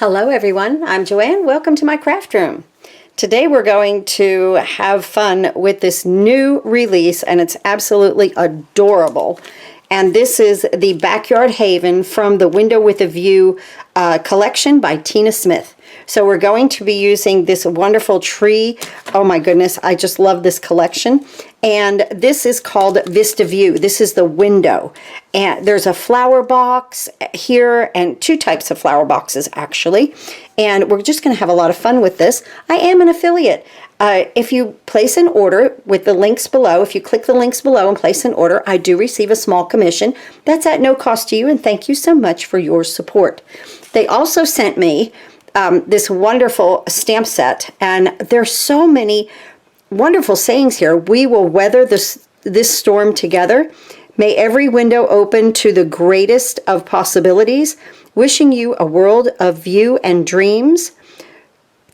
Hello everyone, I'm Joanne. Welcome to my craft room. Today we're going to have fun with this new release and it's absolutely adorable. And this is the Backyard Haven from the Window with a View collection by Tina Smith. So we're going to be using this wonderful tree. Oh my goodness, I just love this collection. And this is called VISTA View. This is the window. And there's a flower box here and two types of flower boxes actually. And we're just going to have a lot of fun with this. I am an affiliate. If you place an order with the links below, if you click the links below and place an order, I do receive a small commission. That's at no cost to you, and thank you so much for your support. They also sent me this wonderful stamp set, and there's so many wonderful sayings here. We will weather this storm together. May every window open to the greatest of possibilities. Wishing you a world of view and dreams.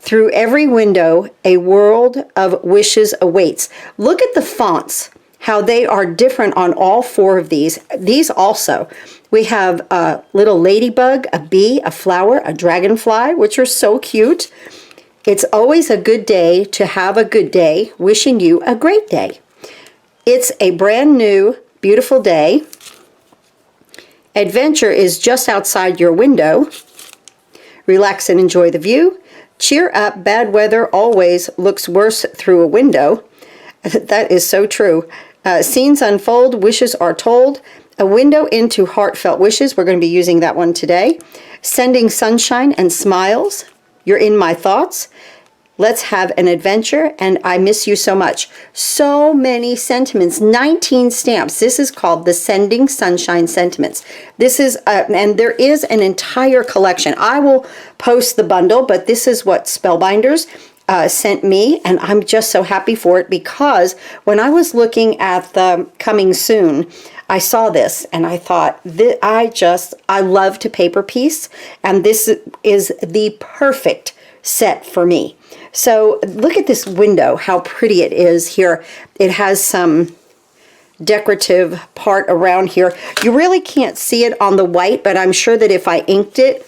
Through every window, a world of wishes awaits. Look at the fonts, how they are different on all four of these. These also, we have a little ladybug, a bee, a flower, a dragonfly, which are so cute. It's always a good day to have a good day. Wishing you a great day. It's a brand new, beautiful day. Adventure is just outside your window. Relax and enjoy the view. Cheer up, bad weather always looks worse through a window. That is so true. Scenes unfold, wishes are told. A window into heartfelt wishes. We're going to be using that one today. Sending sunshine and smiles. You're in my thoughts. Let's have an adventure, and I miss you so much. So many sentiments, 19 stamps. This is called the Sending Sunshine Sentiments. This is, and there is an entire collection. I will post the bundle, but this is what Spellbinders sent me, and I'm just so happy for it because when I was looking at the coming soon, I saw this and I thought, I love to paper piece, and this is the perfect set for me. So look at this window, how pretty it is here. It has some decorative part around here. You really can't see it on the white, but I'm sure that if I inked it,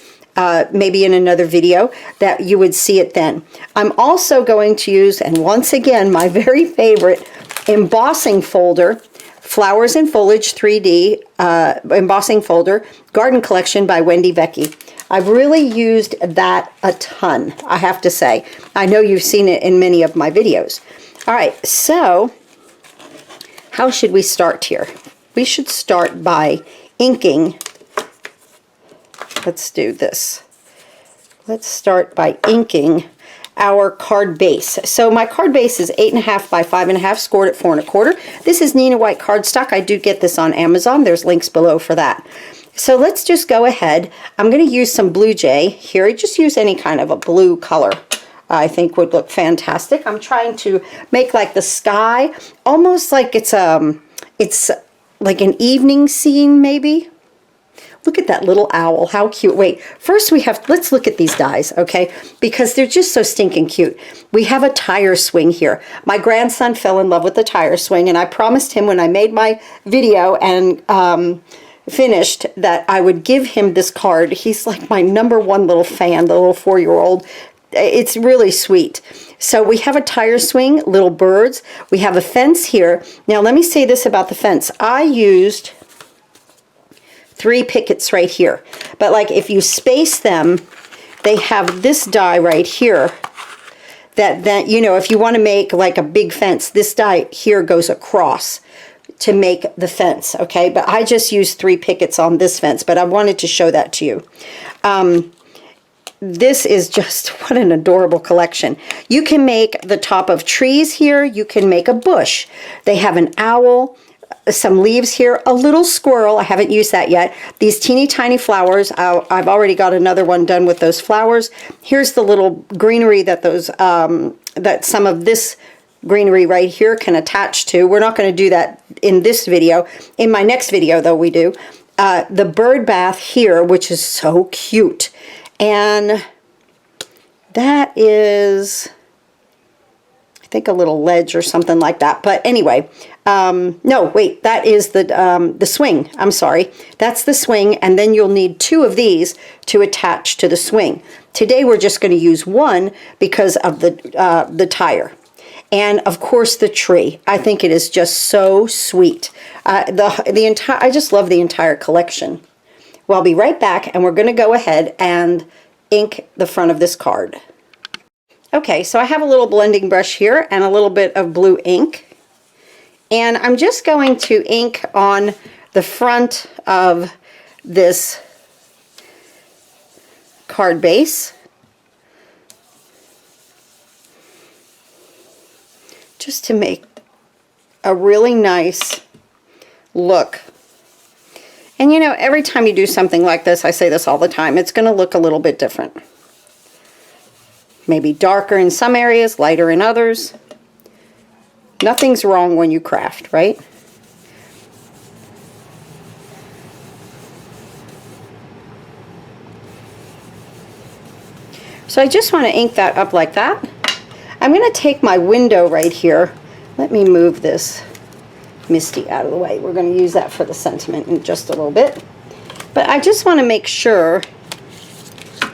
maybe in another video, that you would see it then. I'm also going to use, and once again, my very favorite embossing folder, Flowers and Foliage 3D embossing folder, Garden Collection by Wendy VECCHI. I've really used that a ton, I have to say. I know you've seen it in many of my videos. All right, so how should we start here? We should start by inking. Let's do this. Let's start by inking our card base. So my card base is 8.5 by 5.5, scored at 4 1/4. This is Nina White cardstock. I do get this on Amazon. There's links below for that. So let's just go ahead. I'm going to use some Blue Jay here. Just use any kind of a blue color. I think would look fantastic. I'm trying to make like the sky, almost like it's like an evening scene maybe. Look at that little owl, how cute. Wait, first let's look at these dies, okay? Because they're just so stinking cute. We have a tire swing here. My grandson fell in love with the tire swing, and I promised him when I made my video and finished that I would give him this card. He's like my #1 little fan, the little 4-year-old. It's really sweet. So we have a tire swing, little birds. We have a fence here. Now let me say this about the fence. I used 3 pickets right here, but like if you space them, they have this die right here that you know, if you want to make like a big fence, this die here goes across to make the fence, okay? But I just used 3 pickets on this fence, but I wanted to show that to you. This is just, what an adorable collection. You can make the top of trees here. You can make a bush. They have an owl, some leaves here, a little squirrel. I haven't used that yet. These teeny tiny flowers. I've already got another one done with those flowers. Here's the little greenery that that some of this greenery right here can attach to. We're not going to do that in this video. In my next video, though, we do. The bird bath here, which is so cute. And that is, I think, a little ledge or something like that. But anyway, No, wait, that is the swing. I'm sorry. That's the swing, and then you'll need 2 of these to attach to the swing. Today we're just going to use 1 because of the tire. And of course the tree. I think it is just so sweet. I just love the entire collection. Well, I'll be right back, and we're going to go ahead and ink the front of this card. Okay, so I have a little blending brush here and a little bit of blue ink. And I'm just going to ink on the front of this card base. Just to make a really nice look. And you know, every time you do something like this, I say this all the time, it's going to look a little bit different. Maybe darker in some areas, lighter in others. Nothing's wrong when you craft, right? So I just want to ink that up like that. I'm going to take my window right here. Let me move this MISTI out of the way. We're going to use that for the sentiment in just a little bit. But I just want to make sure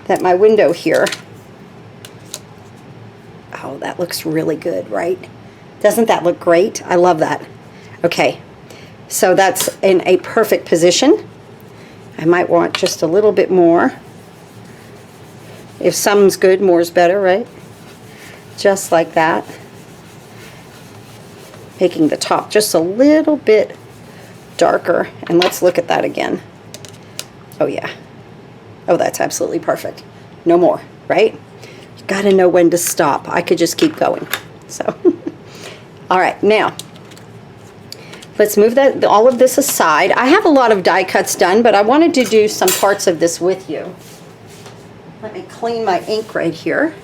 that my window here, oh, that looks really good, right? Doesn't that look great? I love that. Okay, so that's in a perfect position. I might want just a little bit more. If some's good, more's better, right? Just like that. Making the top just a little bit darker. And let's look at that again. Oh yeah. Oh, that's absolutely perfect. No more, right? You gotta know when to stop. I could just keep going. So, all right, now let's move all of this aside. I have a lot of die cuts done, but I wanted to do some parts of this with you. Let me clean my ink right here.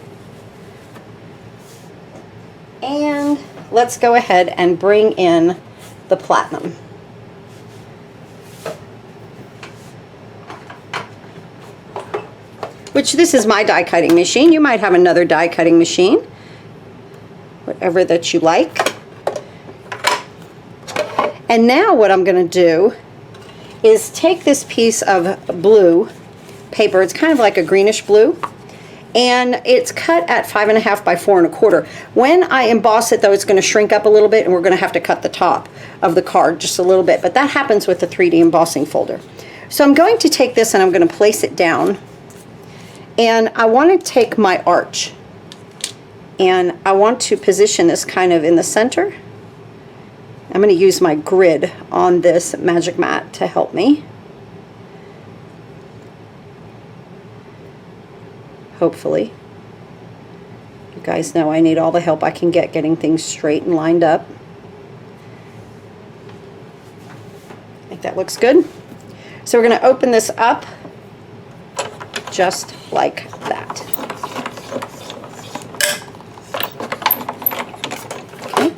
And let's go ahead and bring in the platinum. Which this is my die cutting machine. You might have another die cutting machine, whatever that you like. And now what I'm going to do is take this piece of blue paper. It's kind of like a greenish blue. And it's cut at 5.5 by 4.25. When I emboss it, though, it's going to shrink up a little bit, and we're going to have to cut the top of the card just a little bit. But that happens with the 3D embossing folder. So I'm going to take this and I'm going to place it down. And I want to take my arch. And I want to position this kind of in the center. I'm going to use my grid on this magic mat to help me. Hopefully. You guys know I need all the help I can get getting things straight and lined up. I think that looks good. So we're going to open this up just like that. Okay.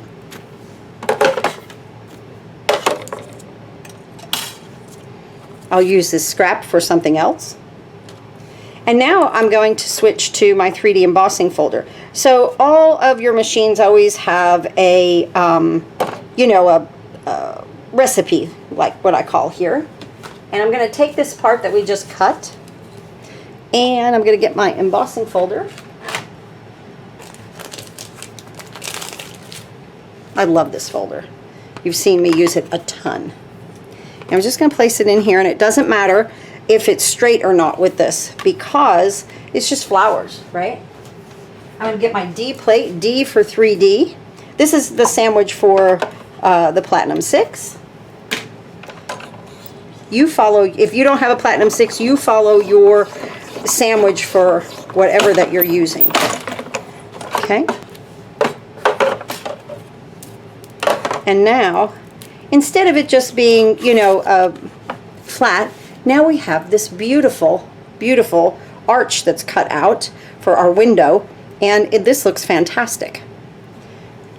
I'll use this scrap for something else. And now I'm going to switch to my 3D embossing folder. So all of your machines always have a, you know, a recipe, like what I call here. And I'm going to take this part that we just cut, and I'm going to get my embossing folder. I love this folder. You've seen me use it a ton. And I'm just going to place it in here, and it doesn't matter if it's straight or not with this, because it's just flowers, right? I'm going to get my D plate, D for 3D. This is the sandwich for the Platinum 6. You follow, if you don't have a Platinum 6, you follow your sandwich for whatever that you're using. Okay? And now, instead of it just being, you know, flat, now we have this beautiful, beautiful arch that's cut out for our window, and this looks fantastic.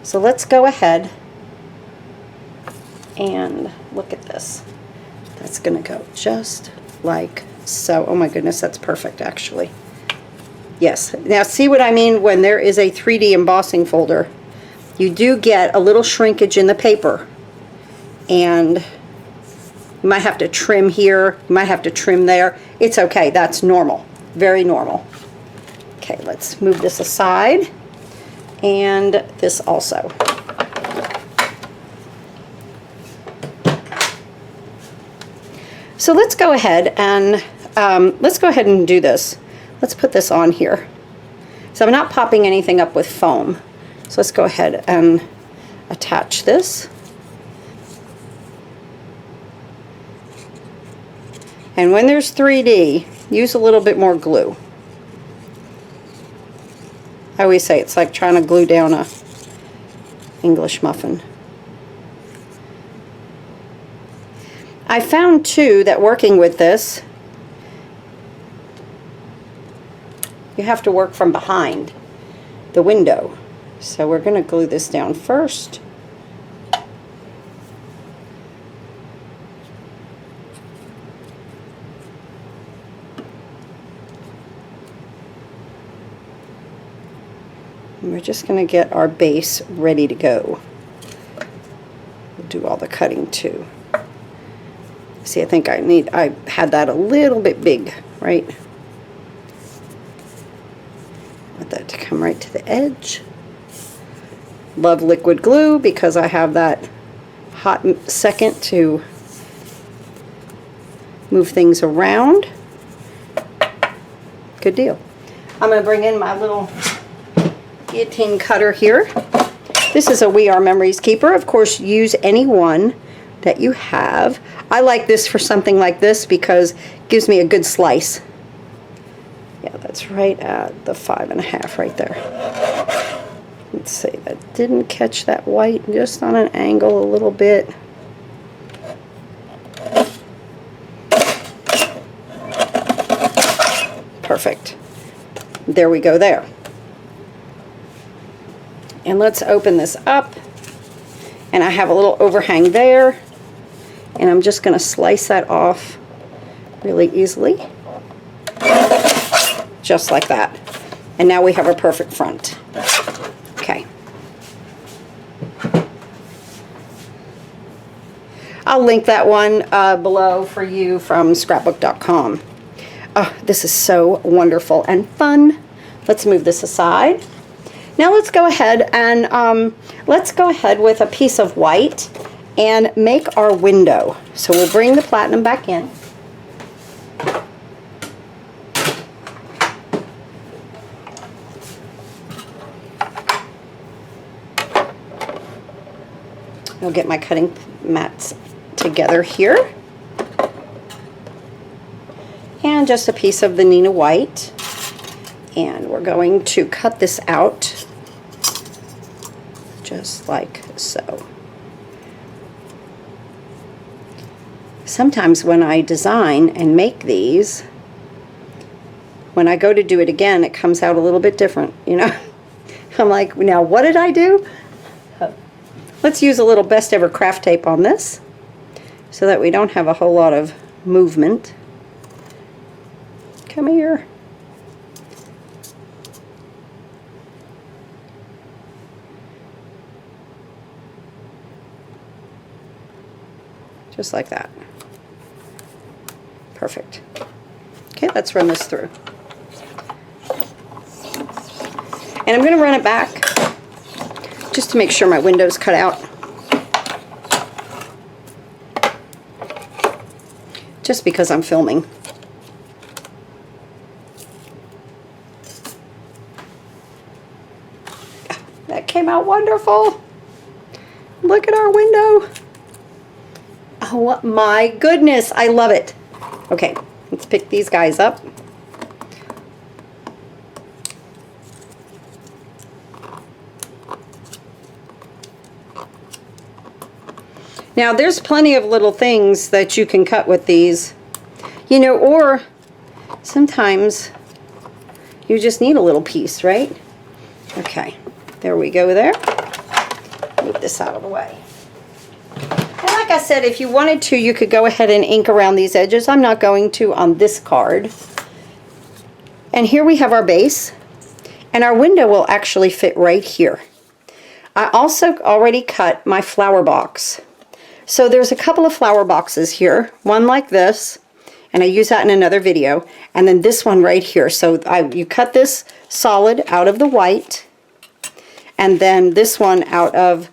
So let's go ahead and look at this. That's going to go just like so. Oh my goodness, that's perfect actually. Yes. Now see what I mean when there is a 3D embossing folder? You do get a little shrinkage in the paper, and you might have to trim here, you might have to trim there. It's okay, that's normal, very normal. Okay, let's move this aside, and this also. So let's go ahead and do this. Let's put this on here. So I'm not popping anything up with foam. So let's go ahead and attach this. And when there's 3D, use a little bit more glue. I always say it's like trying to glue down a English muffin. I found too that working with this, you have to work from behind the window. So we're going to glue this down first. And we're just going to get our base ready to go. We'll do all the cutting too. See, I think I had that a little bit big, right? Want that to come right to the edge. Love liquid glue because I have that hot second to move things around. Good deal. I'm going to bring in my little guillotine cutter here. This is a We Are Memories Keeper. Of course, use any one that you have. I like this for something like this because it gives me a good slice. Yeah, that's right at the 5.5 right there. Let's see, that didn't catch that white, just on an angle a little bit. Perfect. There we go there. And let's open this up. And I have a little overhang there. And I'm just going to slice that off really easily. Just like that. And now we have a perfect front. Okay. I'll link that one below for you from scrapbook.com. Oh, this is so wonderful and fun. Let's move this aside. Now let's go ahead and with a piece of white and make our window. So we'll bring the platinum back in. I'll get my cutting mats together here. And just a piece of the Nina white. And we're going to cut this out just like so. Sometimes when I design and make these, when I go to do it again, it comes out a little bit different, you know. I'm like, now what did I do? Let's use a little best ever craft tape on this so that we don't have a whole lot of movement. Come here. Just like that. Perfect. Okay, let's run this through. And I'm going to run it back just to make sure my window's cut out. Just because I'm filming. That came out wonderful. Look at our window. Oh my goodness, I love it. Okay, let's pick these guys up. Now there's plenty of little things that you can cut with these, you know, or sometimes you just need a little piece, right? Okay, there we go there. Move this out of the way. And like I said, if you wanted to, you could go ahead and ink around these edges. I'm not going to on this card. And here we have our base, and our window will actually fit right here. I also already cut my flower box So there's a couple of flower boxes here, one like this, and I use that in another video, and then this one right here. So you cut this solid out of the white, and then this one out of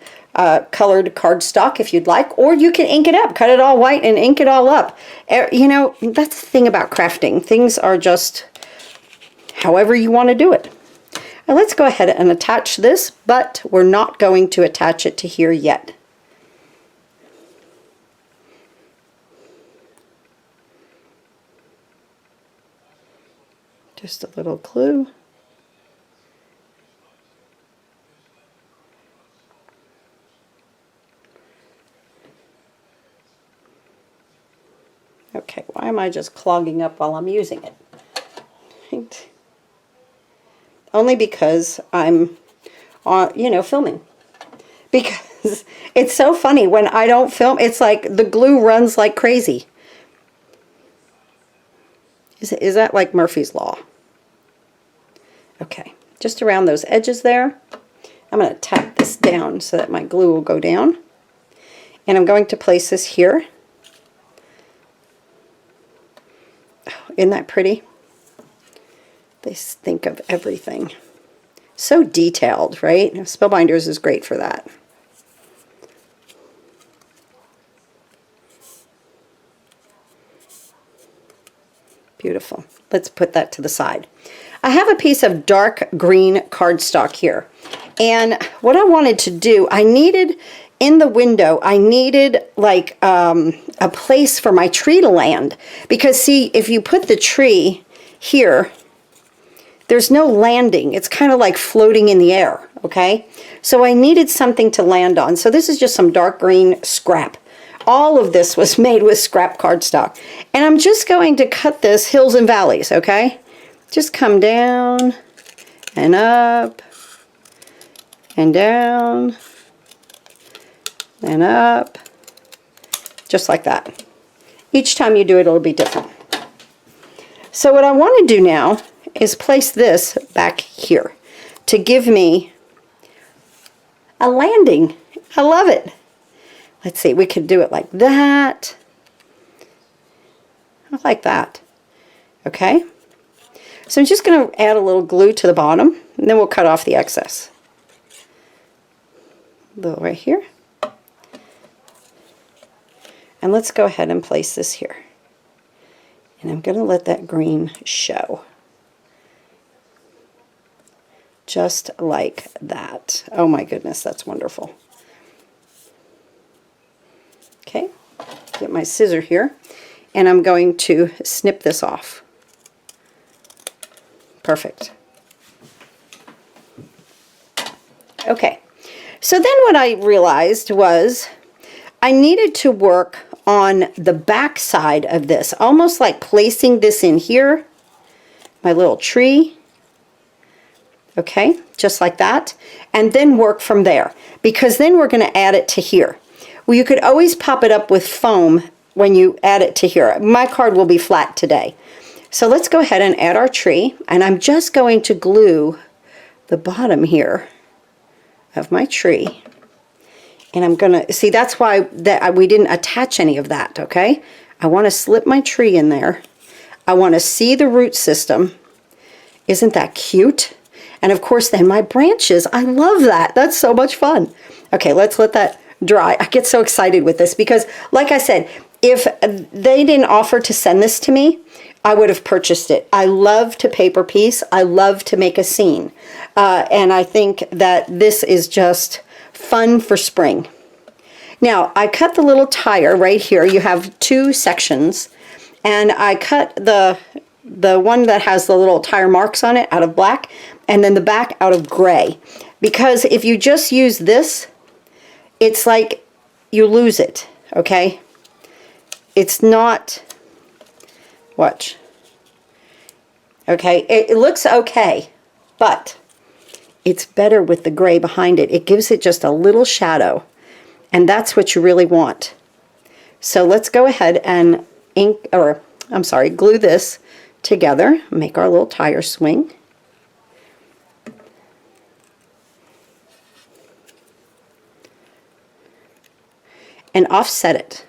colored cardstock if you'd like, or you can ink it up, cut it all white and ink it all up. You know, that's the thing about crafting. Things are just however you want to do it. Now let's go ahead and attach this, but we're not going to attach it to here yet. Just a little glue. Okay, why am I just clogging up while I'm using it? Right. Only because I'm, you know, filming. Because it's so funny when I don't film, it's like the glue runs like crazy. Is that like Murphy's Law? Okay, just around those edges there. I'm going to tap this down so that my glue will go down. And I'm going to place this here. Oh, isn't that pretty? They think of everything. So detailed, right? Spellbinders is great for that. Beautiful. Let's put that to the side. I have a piece of dark green cardstock here. And what I wanted to do, I needed, in the window, I needed like a place for my tree to land. Because see, if you put the tree here, there's no landing. It's kind of like floating in the air, okay? So I needed something to land on. So this is just some dark green scrap. All of this was made with scrap cardstock. And I'm just going to cut this hills and valleys, okay? Just come down and up and down and up, just like that. Each time you do it, it'll be different. So what I want to do now is place this back here to give me a landing. I love it. Let's see, we could do it like that. I like that. Okay. So I'm just going to add a little glue to the bottom, and then we'll cut off the excess. A little right here. And let's go ahead and place this here. And I'm going to let that green show. Just like that. Oh my goodness, that's wonderful. Okay, get my scissor here, and I'm going to snip this off. Perfect. Okay, so then what I realized was I needed to work on the back side of this, almost like placing this in here, my little tree. Okay, just like that, and then work from there, because then we're going to add it to here. Well, you could always pop it up with foam when you add it to here. My card will be flat today. So let's go ahead and add our tree, and I'm just going to glue the bottom here of my tree. And I'm going to, see, that's why we didn't attach any of that, okay? I want to slip my tree in there. I want to see the root system. Isn't that cute? And of course then my branches, I love that. That's so much fun. Okay, let's let that dry. I get so excited with this because, like I said, if they didn't offer to send this to me, I would have purchased it. I love to paper piece. I love to make a scene. And I think that this is just fun for spring. Now, I cut the little tire right here. You have two sections. And I cut the one that has the little tire marks on it out of black, and then the back out of gray. Because if you just use this, it's like you lose it, okay? It's not, watch. Okay, it looks okay, but it's better with the gray behind it. It gives it just a little shadow, and that's what you really want. So let's go ahead and glue this together, make our little tire swing. and offset it.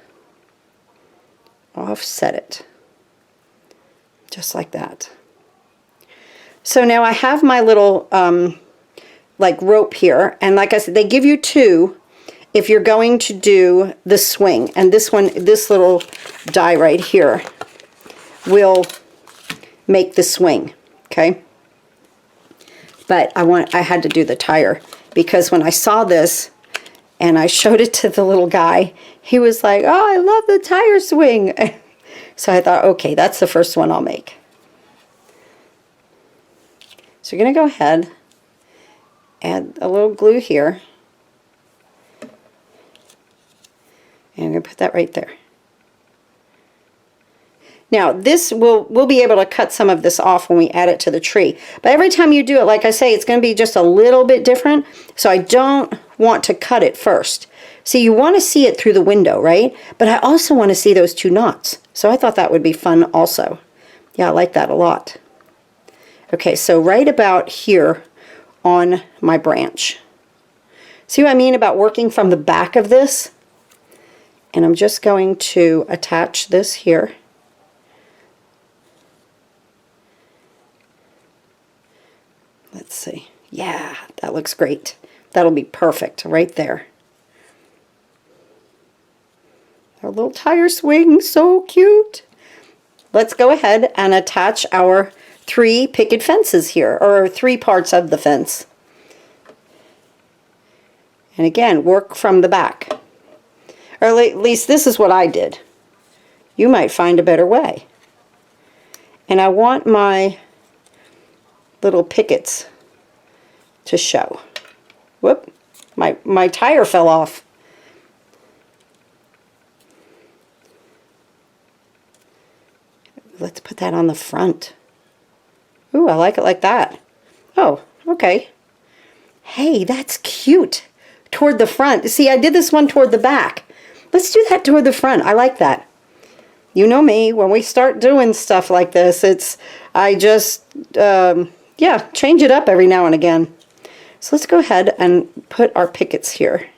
Offset it. Just like that. So now I have my little like rope here, and like I said, they give you 2 if you're going to do the swing. And this one, this little die right here will make the swing, okay? But I had to do the tire because when I saw this and I showed it to the little guy, he was like, "Oh, I love the tire swing." So I thought, okay, that's the first one I'll make. So we're going to go ahead, add a little glue here, and I'm going to put that right there. Now this we'll be able to cut some of this off when we add it to the tree. But every time you do it, like I say, it's going to be just a little bit different. So I don't want to cut it first. See, you want to see it through the window, right? But I also want to see those 2 knots. So I thought that would be fun also. Yeah, I like that a lot. Okay, so right about here on my branch. See what I mean about working from the back of this? And I'm just going to attach this here. Let's see. Yeah, that looks great. That'll be perfect right there. Our little tire swing, so cute. Let's go ahead and attach our 3 picket fences here, or 3 parts of the fence. And again, work from the back. Or at least this is what I did. You might find a better way. And I want my little pickets to show. Whoop, my tire fell off. Let's put that on the front. Ooh, I like it like that. Oh, okay. Hey, that's cute. Toward the front. See, I did this one toward the back. Let's do that toward the front. I like that. You know me, when we start doing stuff like this, I just, yeah, change it up every now and again. So let's go ahead and put our pickets here.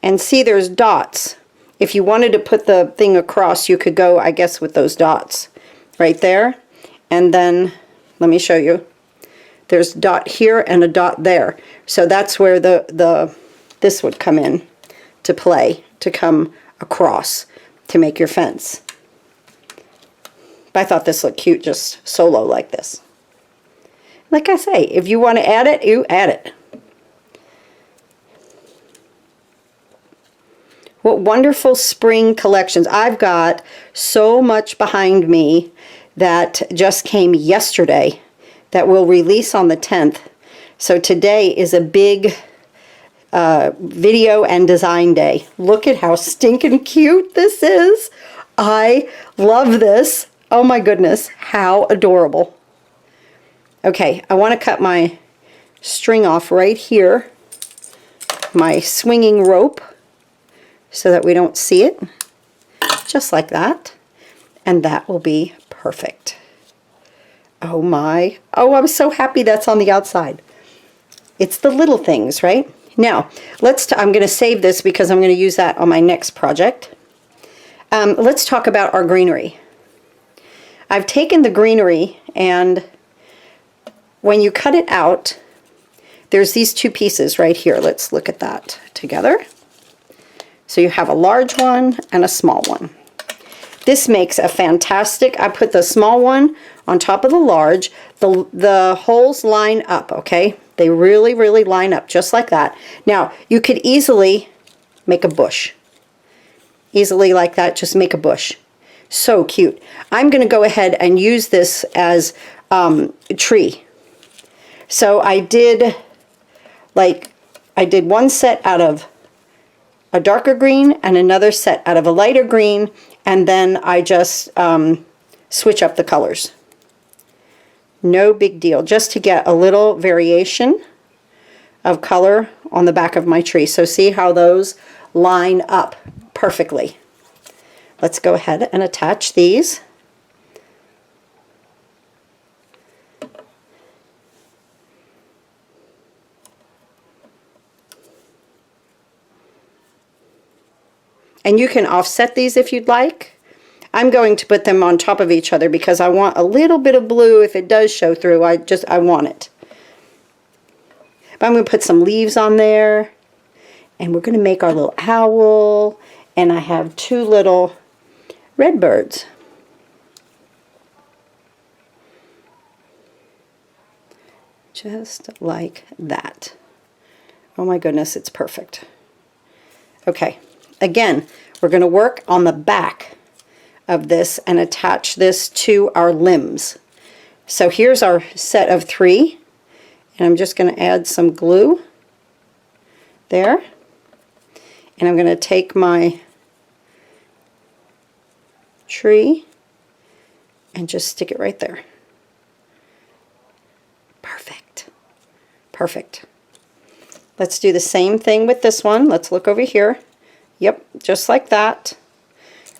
And see, there's dots. If you wanted to put the thing across, you could go, I guess, with those dots right there. And then, let me show you. There's a dot here and a dot there. So that's where this would come in to play, to come across to make your fence. But I thought this looked cute just solo like this. Like I say, if you want to add it, you add it. What wonderful spring collections. I've got so much behind me that just came yesterday that will release on the 10th. So today is a big video and design day. Look at how stinking cute this is. I love this. Oh my goodness, how adorable. Okay, I want to cut my string off right here, my swinging rope, so that we don't see it, just like that, and that will be perfect. Oh my, oh, I'm so happy that's on the outside. It's the little things, right? Now, I'm going to save this because I'm going to use that on my next project. Let's talk about our greenery. I've taken the greenery, and when you cut it out, there's these 2 pieces right here. Let's look at that together. So you have a large one and a small one. This makes a fantastic, I put the small one on top of the large. The holes line up, okay? They really, really line up just like that. Now, you could easily make a bush. Easily like that, just make a bush. So cute. I'm going to go ahead and use this as a tree. So I did one set out of a darker green and another set out of a lighter green, and then I just switch up the colors. No big deal, just to get a little variation of color on the back of my tree. So see how those line up perfectly. Let's go ahead and attach these. And you can offset these if you'd like. I'm going to put them on top of each other because I want a little bit of blue. If it does show through, I want it. But I'm going to put some leaves on there. And we're going to make our little owl. And I have 2 little red birds. Just like that. Oh my goodness, it's perfect. Okay, again, we're going to work on the back of this and attach this to our limbs. So here's our set of 3, and I'm just going to add some glue there, and I'm going to take my tree and just stick it right there. Perfect. Perfect. Let's do the same thing with this one. Let's look over here. Yep, just like that.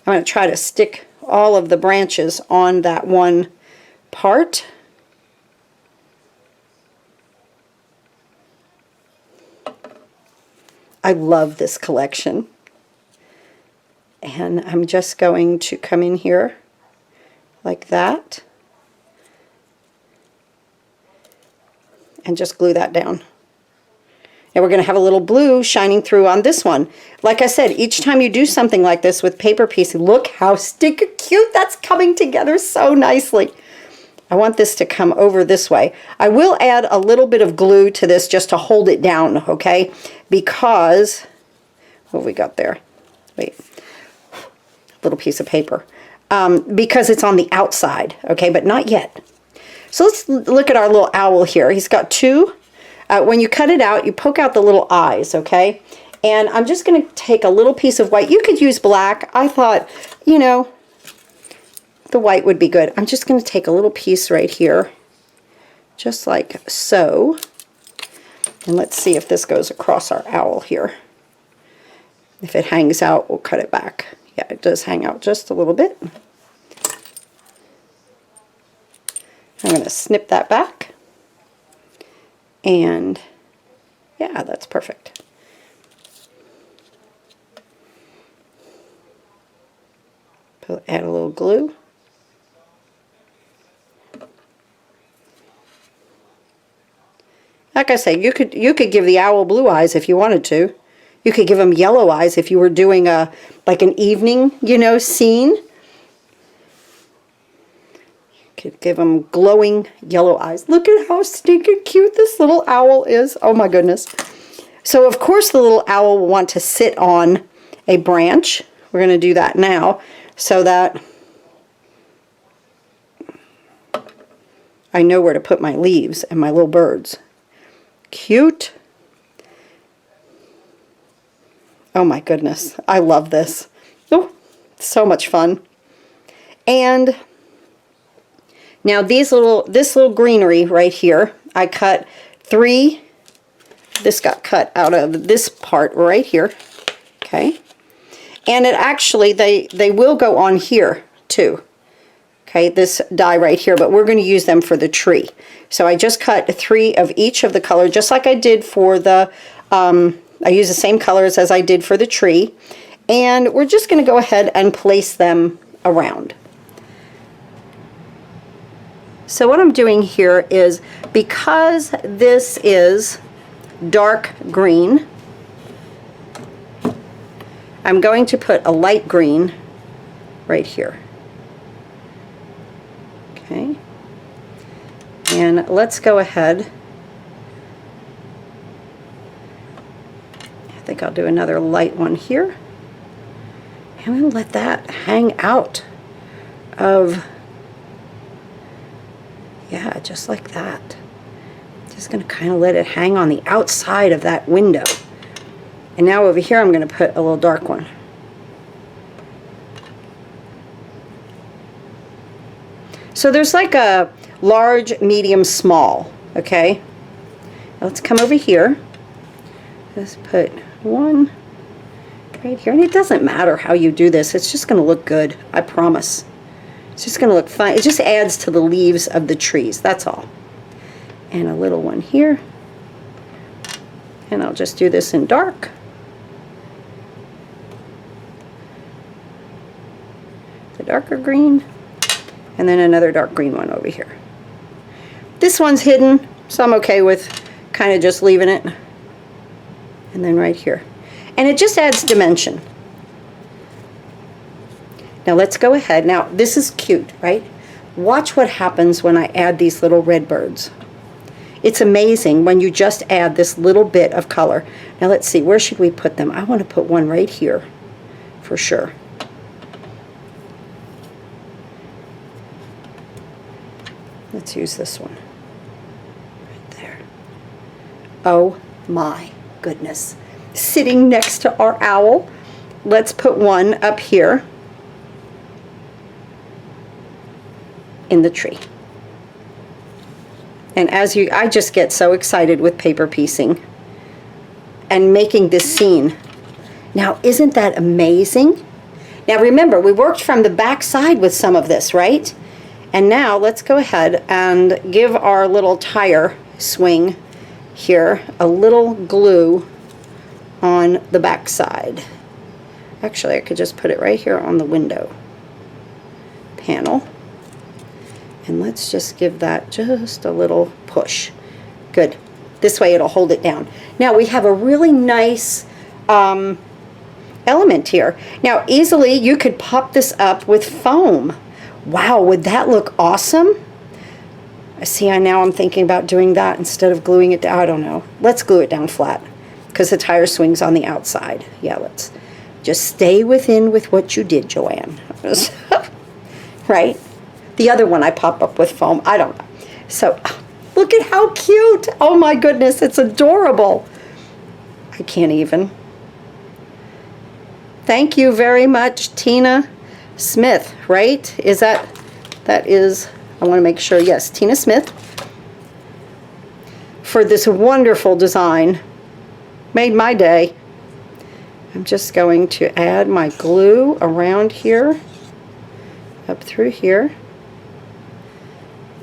I'm going to try to stick all of the branches on that one part. I love this collection. And I'm just going to come in here like that and just glue that down. And we're going to have a little blue shining through on this one. Like I said, each time you do something like this with paper piece, look how sticky cute that's coming together so nicely. I want this to come over this way. I will add a little bit of glue to this just to hold it down, okay? Because, what have we got there? Wait, a little piece of paper. Because it's on the outside, okay, but not yet. So let's look at our little owl here. He's got 2. When you cut it out, you poke out the little eyes, okay? And I'm just going to take a little piece of white. You could use black. I thought, you know, the white would be good. I'm just going to take a little piece right here, just like so. And let's see if this goes across our owl here. If it hangs out, we'll cut it back. Yeah, it does hang out just a little bit. I'm going to snip that back. And yeah, that's perfect. Add a little glue. Like I say, you could give the owl blue eyes if you wanted to. You could give him yellow eyes if you were doing like an evening, you know, scene. Could give him glowing yellow eyes. Look at how stinking cute this little owl is. Oh my goodness. So of course the little owl will want to sit on a branch. We're going to do that now so that I know where to put my leaves and my little birds. Cute. Oh my goodness. I love this. Oh, so much fun. And now this little greenery right here, I cut 3. This got cut out of this part right here. Okay. And it actually, they will go on here too. Okay, this die right here, but we're going to use them for the tree. So I just cut 3 of each of the color, just like I did for the, I use the same colors as I did for the tree. And we're just going to go ahead and place them around. So what I'm doing here is, because this is dark green, I'm going to put a light green right here. Okay. And let's go ahead. I think I'll do another light one here. And we'll let that hang out of, yeah, just like that. Just going to kind of let it hang on the outside of that window. And now over here I'm going to put a little dark one. So there's like a large, medium, small, okay? Now let's come over here. Let's put one right here. And it doesn't matter how you do this. It's just going to look good, I promise. It's just going to look fine. It just adds to the leaves of the trees, that's all. And a little one here. And I'll just do this in dark. the darker green, and then another dark green one over here. This one's hidden, so I'm okay with kind of just leaving it. And then right here. And it just adds dimension. Now let's go ahead. Now this is cute, right? Watch what happens when I add these little red birds. It's amazing when you just add this little bit of color. Now let's see, where should we put them? I want to put one right here for sure. Let's use this one right there. Oh my goodness. Sitting next to our owl. Let's put one up here in the tree. And as you, I just get so excited with paper piecing and making this scene. Now, isn't that amazing? Now remember, we worked from the back side with some of this, right? And now let's go ahead and give our little tire swing here a little glue on the back side. Actually, I could just put it right here on the window panel. And let's just give that just a little push. Good. This way it'll hold it down. Now we have a really nice element here. Now easily you could pop this up with foam. Wow, would that look awesome? See, now I'm thinking about doing that instead of gluing it down. I don't know. Let's glue it down flat because the tire swings on the outside. Yeah, let's just stay within with what you did, Joanne. Right? The other one I pop up with foam. I don't know. So look at how cute. Oh my goodness, it's adorable. I can't even. Thank you very much, Tina Smith, right? Is that is, I want to make sure, yes, Tina Smith, for this wonderful design. Made my day. I'm just going to add my glue around here, up through here.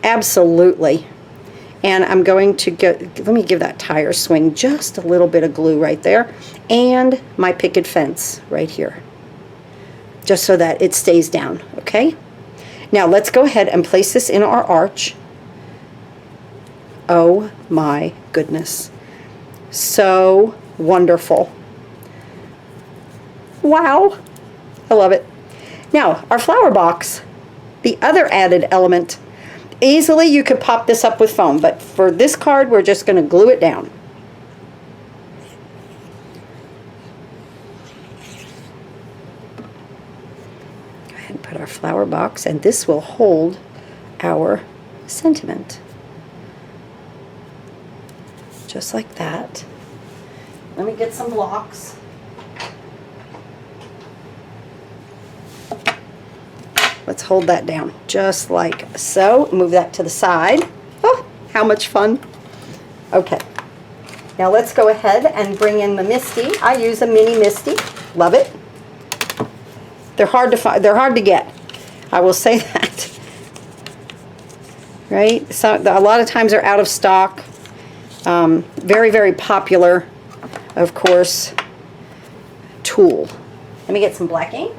Absolutely. And I'm going to get, let me give that tire swing just a little bit of glue right there, and my picket fence right here, just so that it stays down, okay? Now let's go ahead and place this in our arch. Oh my goodness. So wonderful. Wow. I love it. Now, our flower box, the other added element. Easily you could pop this up with foam, but for this card we're just going to glue it down. Go ahead and put our flower box, and this will hold our sentiment. Just like that. Let me get some blocks. Let's hold that down just like so. Move that to the side. Oh, how much fun. Okay. Now let's go ahead and bring in the MISTI. I use a mini MISTI. Love it. They're hard to find. They're hard to get. I will say that. Right? So a lot of times they're out of stock. Very, very popular, of course, tool. Let me get some black ink.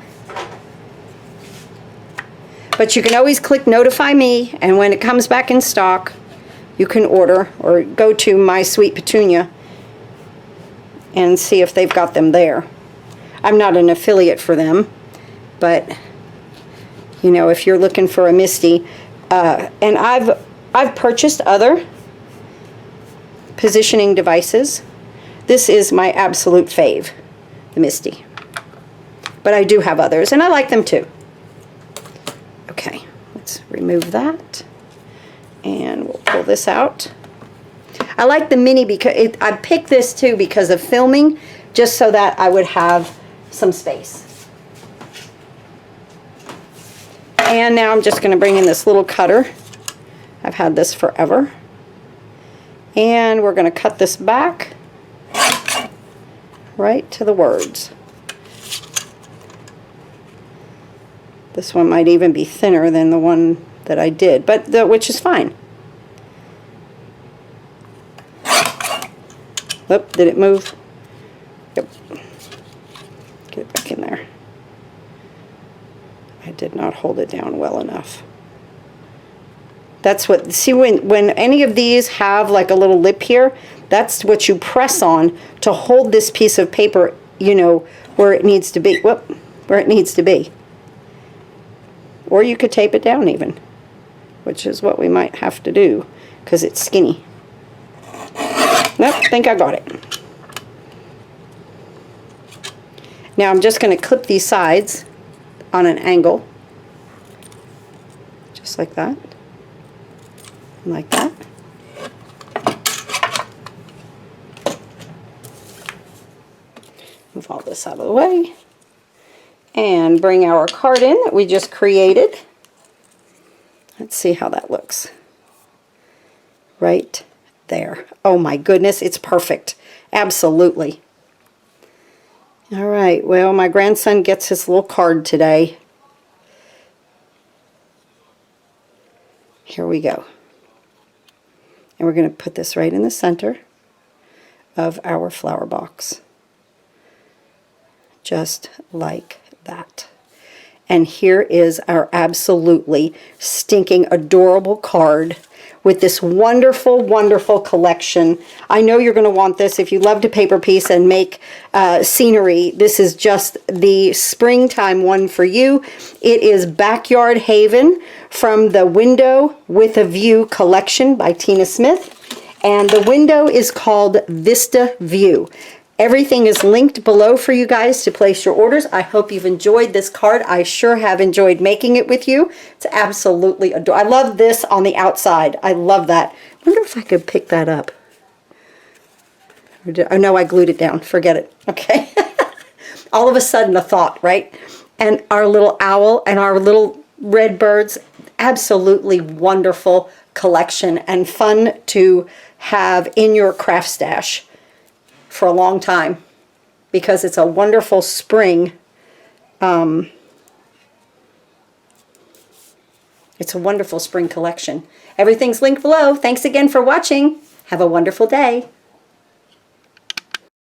But you can always click notify me, and when it comes back in stock, you can order or go to My Sweet Petunia and see if they've got them there. I'm not an affiliate for them, but you know, if you're looking for a MISTI, and I've purchased other positioning devices. This is my absolute fave, the MISTI. But I do have others, and I like them too. Okay, let's remove that, and we'll pull this out. I like the mini because I picked this too because of filming, just so that I would have some space. And now I'm just going to bring in this little cutter. I've had this forever. And we're going to cut this back right to the words. This one might even be thinner than the one that I did, but which is fine. Oop, did it move? Yep. Get it back in there. I I did not hold it down well enough. That's what, see, when any of these have like a little lip here, that's what you press on to hold this piece of paper, you know, where it needs to be. Whoop, where it needs to be. Or you could tape it down even, which is what we might have to do because it's skinny. Nope, think I got it. Now I'm just going to clip these sides on an angle, just like that, and like that. Move all this out of the way and bring our card in that we just created. Let's see how that looks. Right there. Oh my goodness, it's perfect. Absolutely. All right, well, my grandson gets his little card today. Here we go. And we're going to put this right in the center of our flower box. Just like that. And here is our absolutely stinking adorable card with this wonderful, wonderful collection. I know you're going to want this if you love to paper piece and make scenery. This is just the springtime one for you. It is Backyard Haven from the Window with a View collection by Tina Smith. And the window is called Vista View. Everything is linked below for you guys to place your orders. I hope you've enjoyed this card. I sure have enjoyed making it with you. It's absolutely adorable. I love this on the outside. I love that. I wonder if I could pick that up. Oh no, I glued it down. Forget it. Okay. All of a sudden a thought, right? And our little owl and our little red birds. Absolutely wonderful collection and fun to have in your craft stash for a long time, because it's a wonderful spring. It's a wonderful spring collection. Everything's linked below. Thanks again for watching. Have a wonderful day.